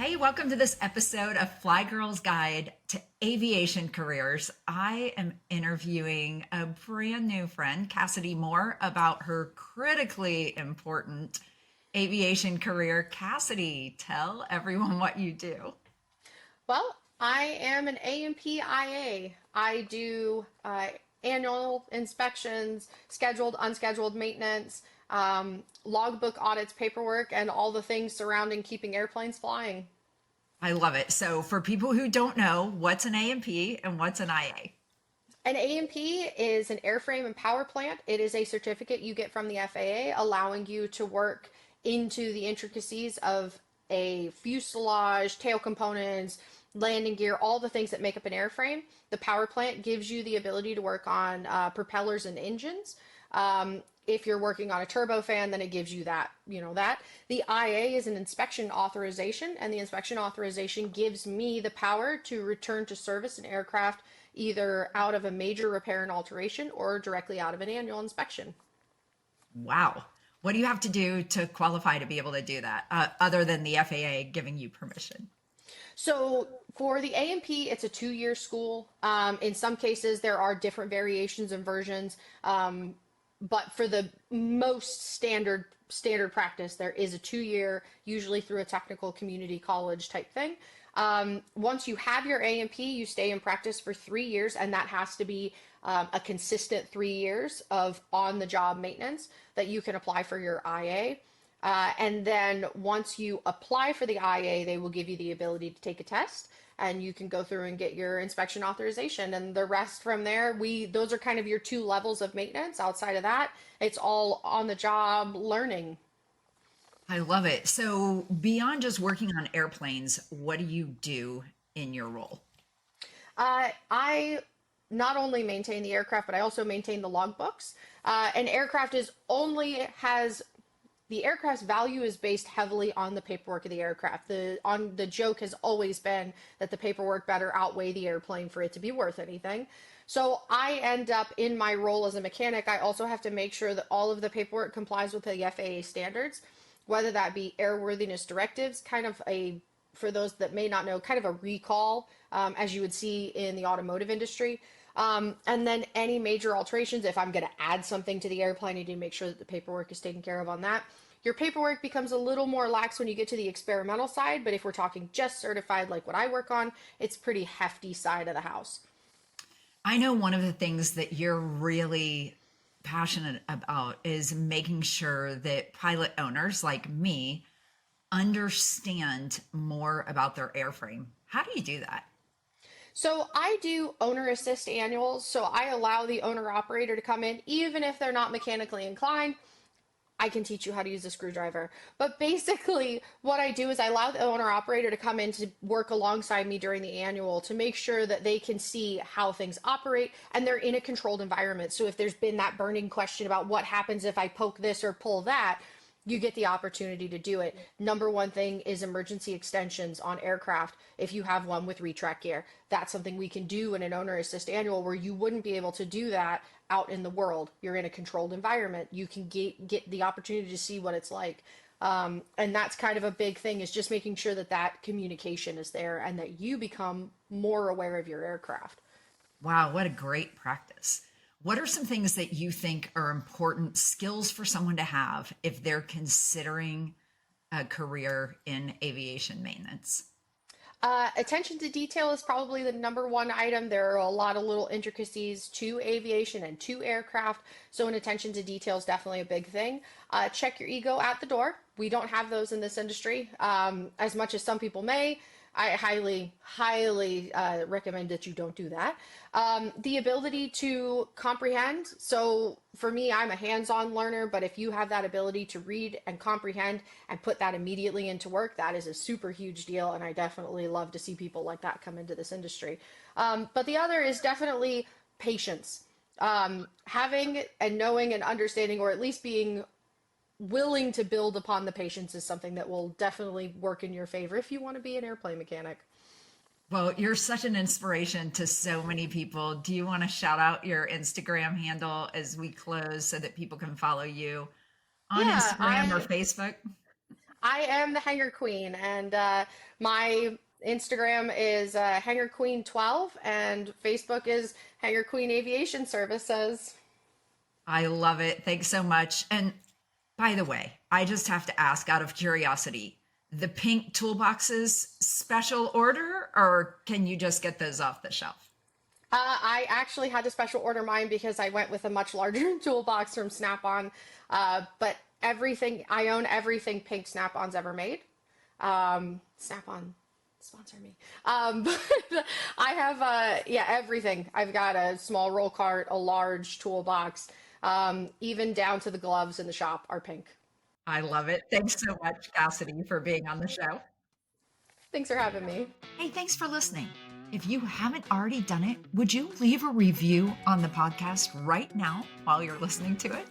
Hey, welcome to this episode of Fly Girl's Guide to Aviation Careers. I am interviewing a brand new friend, Cassidy Moore, about her critically important aviation career. Cassidy, tell everyone what you do. Well, I am an A&P IA. I do annual inspections, scheduled, unscheduled maintenance, logbook audits, paperwork, and all the things surrounding keeping airplanes flying. I love it. So, for people who don't know, what's an A&P and what's an IA? An A&P is an airframe and power plant. It is a certificate you get from the FAA allowing you to work into the intricacies of a fuselage, tail components, landing gear, all the things that make up an airframe. The power plant gives you the ability to work on propellers and engines. If you're working on a turbofan, then it gives you that. The IA is an inspection authorization, and the inspection authorization gives me the power to return to service an aircraft either out of a major repair and alteration or directly out of an annual inspection. Wow. What do you have to do to qualify to be able to do that, other than the FAA giving you permission? So for the A&P, it's a 2-year school. In some cases, there are different variations and versions. But for the most standard practice, there is a 2-year, usually through a technical community college type thing. Once you have your A&P, you stay in practice for 3 years, and that has to be a consistent 3 years of on-the-job maintenance that you can apply for your IA. And then once you apply for the IA, they will give you the ability to take a test and you can go through and get your inspection authorization. And the rest from there, those are kind of your two levels of maintenance. Outside of that, it's all on the job learning. I love it. So, beyond just working on airplanes, what do you do in your role? I not only maintain the aircraft, but I also maintain the logbooks. An aircraft is only has the aircraft's value is based heavily on the paperwork of the aircraft. The joke has always been that the paperwork better outweigh the airplane for it to be worth anything. So I end up in my role as a mechanic, I also have to make sure that all of the paperwork complies with the FAA standards, whether that be airworthiness directives, kind of a for those that may not know, kind of a recall, as you would see in the automotive industry. And then any major alterations, if I'm going to add something to the airplane, I need to make sure that the paperwork is taken care of on that. Your paperwork becomes a little more lax when you get to the experimental side, but if we're talking just certified, like what I work on, it's pretty hefty side of the house. I know one of the things that you're really passionate about is making sure that pilot owners like me understand more about their airframe. How do you do that? So I do owner assist annuals. So I allow the owner operator to come in, even if they're not mechanically inclined. I can teach you how to use a screwdriver. But basically, what I do is I allow the owner operator to come in to work alongside me during the annual to make sure that they can see how things operate and they're in a controlled environment. So if there's been that burning question about what happens if I poke this or pull that, you get the opportunity to do it. Number one thing is emergency extensions on aircraft. If you have one with retract gear, that's something we can do in an owner assist annual where you wouldn't be able to do that out in the world. You're in a controlled environment. You can get the opportunity to see what it's like. And that's kind of a big thing is just making sure that that communication is there and that you become more aware of your aircraft. Wow, what a great practice. What are some things that you think are important skills for someone to have if they're considering a career in aviation maintenance? Attention to detail is probably the number one item. There are a lot of little intricacies to aviation and to aircraft, so an attention to detail is definitely a big thing. Check your ego at the door. We don't have those in this industry, as much as some people may. I highly recommend that you don't do that. The ability to comprehend. So for me, I'm a hands-on learner, but if you have that ability to read and comprehend and put that immediately into work, that is a super huge deal. And I definitely love to see people like that come into this industry. But the other is definitely patience. Having and knowing and understanding, or at least being willing to build upon the patience is something that will definitely work in your favor if you want to be an airplane mechanic. Well, you're such an inspiration to so many people. Do you want to shout out your Instagram handle as we close so that people can follow you on Yeah, Instagram or Facebook? I am the hanger queen, and my Instagram is hanger queen 12, and Facebook is hanger queen aviation services. I love it. Thanks so much. And by the way, I just have to ask out of curiosity, the pink toolboxes special order, or can you just get those off the shelf? I actually had to special order mine because I went with a much larger toolbox from Snap-on. But everything, I own everything pink Snap-on's ever made. Snap-on, sponsor me. But I have, yeah, everything. I've got a small roll cart, a large toolbox, even down to the gloves in the shop are pink. I love it. Thanks so much, Cassidy, for being on the show. Thanks for having me. Hey, thanks for listening. If you haven't already done it, would you leave a review on the podcast right now while you're listening to it?